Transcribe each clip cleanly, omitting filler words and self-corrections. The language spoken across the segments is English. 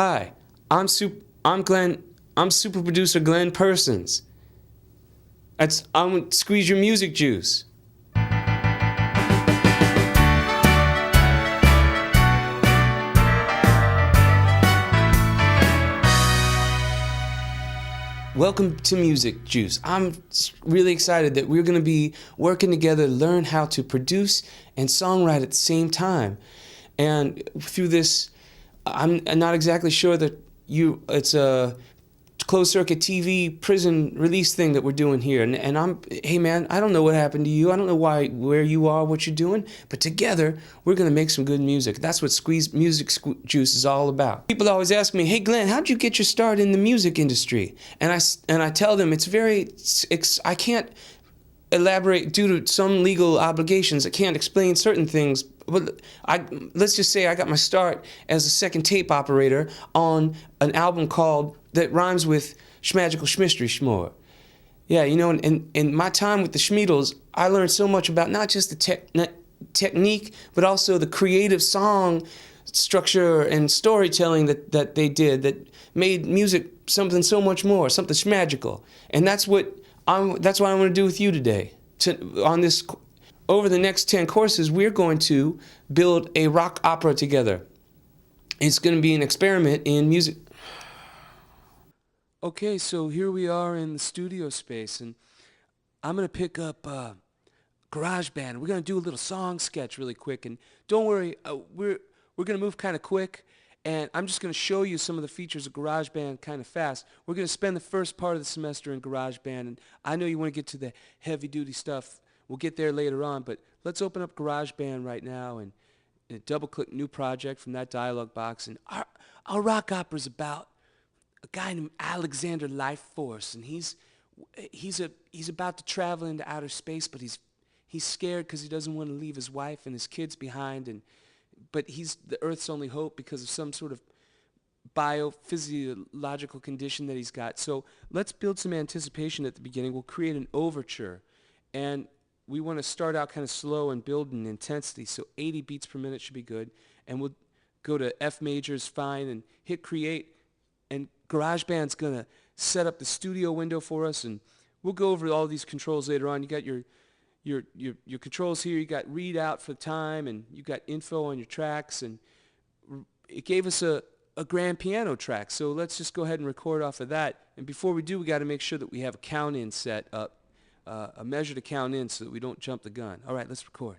Hi, I'm Glenn. I'm super producer Glenn Persons. I'm Squeeze Your Music Juice. Welcome to Music Juice. I'm really excited that we're going to be working together to learn how to produce and songwrite at the same time. And through this, I'm not exactly sure that it's a closed circuit TV prison release thing that we're doing here. And hey man, I don't know what happened to you. I don't know where you are, what you're doing, but together we're going to make some good music. That's what Juice is all about. People always ask me, hey Glenn, how'd you get your start in the music industry? And I tell them I can't elaborate due to some legal obligations. I can't explain certain things. But let's just say I got my start as a second tape operator on an album that rhymes with Schmagical Schmistry Schmore. Yeah, you know, in my time with the Schmeedles, I learned so much about not just the technique, but also the creative song structure and storytelling that they did that made music something so much more, something schmagical. And that's what I want to do with you today. Over the next 10 courses, we're going to build a rock opera together. It's going to be an experiment in music. Okay, so here we are in the studio space, and I'm going to pick up GarageBand. We're going to do a little song sketch really quick, and don't worry, we're going to move kind of quick, and I'm just going to show you some of the features of GarageBand kind of fast. We're going to spend the first part of the semester in GarageBand, and I know you want to get to the heavy-duty stuff. We'll get there later on, but let's open up GarageBand right now and double-click New Project from that dialog box. And our rock opera is about a guy named Alexander Lifeforce, and he's about to travel into outer space, but he's scared because he doesn't want to leave his wife and his kids behind, but he's the Earth's only hope because of some sort of biophysiological condition that he's got. So let's build some anticipation at the beginning. We'll create an overture, and we want to start out kind of slow and build in intensity, so 80 beats per minute should be good. And we'll go to F major is fine and hit create, and GarageBand's going to set up the studio window for us, and we'll go over all these controls later on. You got your controls here. You got readout for time, and you got info on your tracks, and it gave us a grand piano track, so let's just go ahead and record off of that. And before we do, we got to make sure that we have a count in set up. A measure to count in so that we don't jump the gun. All right, let's record.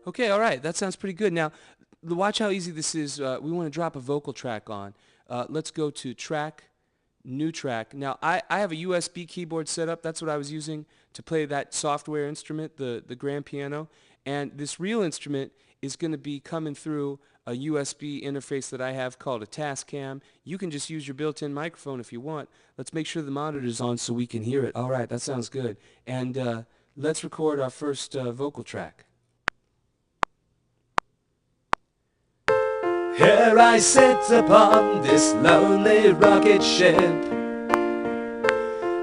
Okay, all right, that sounds pretty good. Now, watch how easy this is. We want to drop a vocal track on. Let's go to track, new track. Now, I have a USB keyboard set up. That's what I was using to play that software instrument, the grand piano. And this real instrument is going to be coming through a USB interface that I have called a Tascam. You can just use your built-in microphone if you want. Let's make sure the monitor's on so we can hear it. All right, that sounds good. And let's record our first vocal track. Here I sit upon this lonely rocket ship.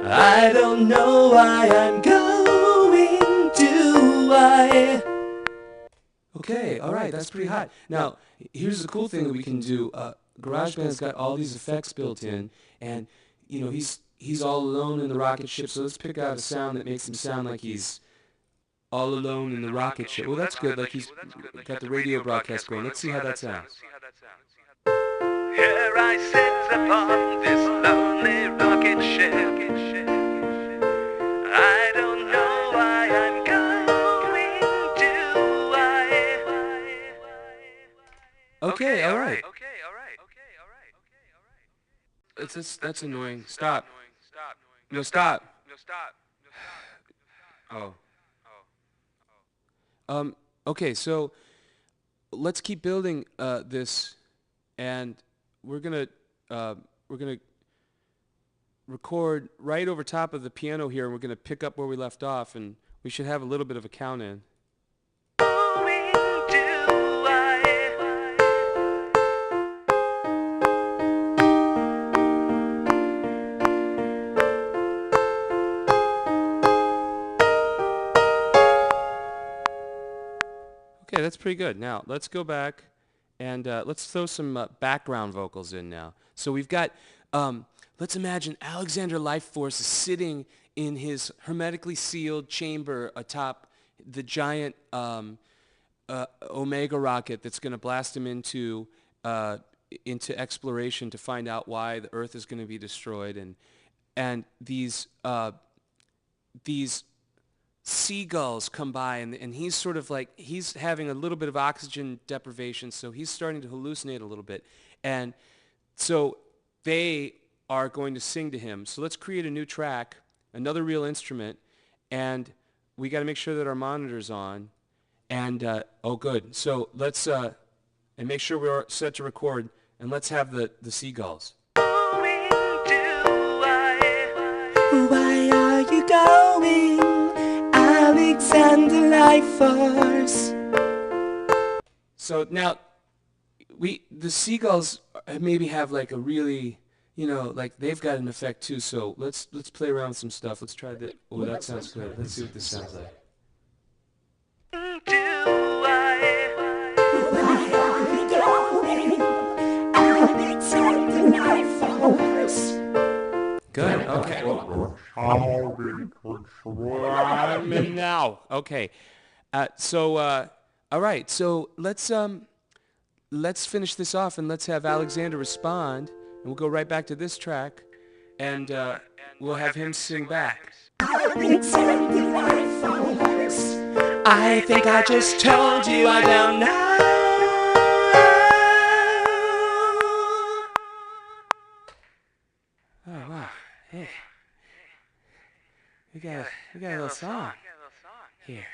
I don't know why I'm going to. Okay, all right, that's pretty hot. Now, here's the cool thing that we can do. GarageBand's got all these effects built in, and you know he's all alone in the rocket ship. So let's pick out a sound that makes him sound like he's all alone in the rocket ship. Well, that's good. Like he's got the radio broadcast going. Let's see how that sounds. Here I sit upon this lonely rocket ship. I don't know why I'm going to. Okay, all right. That's annoying. Stop. No, stop. Oh. Okay, so let's keep building this, and we're gonna record right over top of the piano here, and we're gonna pick up where we left off, and we should have a little bit of a count in. that's pretty good. Now, let's go back and let's throw some background vocals in now. So we've got, let's imagine Alexander Lifeforce is sitting in his hermetically sealed chamber atop the giant Omega rocket that's going to blast him into exploration to find out why the Earth is going to be destroyed, and these seagulls come by, and he's sort of like, he's having a little bit of oxygen deprivation, so he's starting to hallucinate a little bit, and so they are going to sing to him. So let's create a new track, another real instrument, and we got to make sure that our monitor's on. And oh, good. So let's and make sure we're set to record, and let's have the seagulls. Why are you going, Alexander Lifeforce? So now the seagulls maybe have like a really, like they've got an effect too. So let's play around with some stuff. Let's try that. Oh, that sounds good. Let's see what this sounds like. Good. Okay. I'm in now. Okay. All right. So let's finish this off, and let's have Alexander respond, and we'll go right back to this track, and we'll have him sing back. I think I just told you I don't know. Oh wow. Hey. We got a little song here.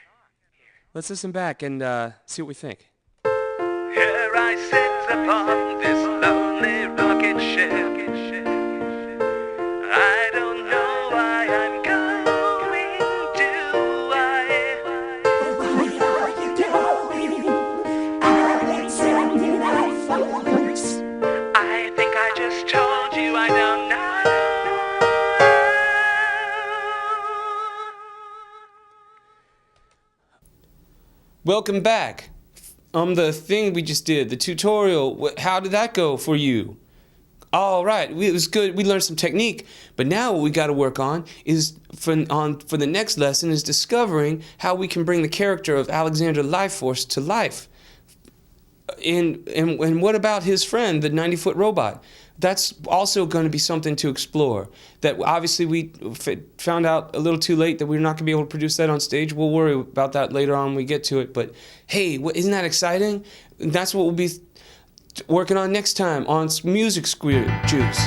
Let's listen back and see what we think. Here I sit upon this lonely rocket ship. I don't know why I'm going to. Why are you going, Alexander Lifeforce? I think I just told you I don't know. Welcome back. The thing we just did, the tutorial, how did that go for you? All right, it was good. We learned some technique, but now what we got to work on is for the next lesson is discovering how we can bring the character of Alexander Lifeforce to life. And what about his friend, the 90-foot robot? That's also going to be something to explore. That obviously we found out a little too late that we're not going to be able to produce that on stage. We'll worry about that later on when we get to it. But hey, isn't that exciting? That's what we'll be working on next time on Music Square Juice.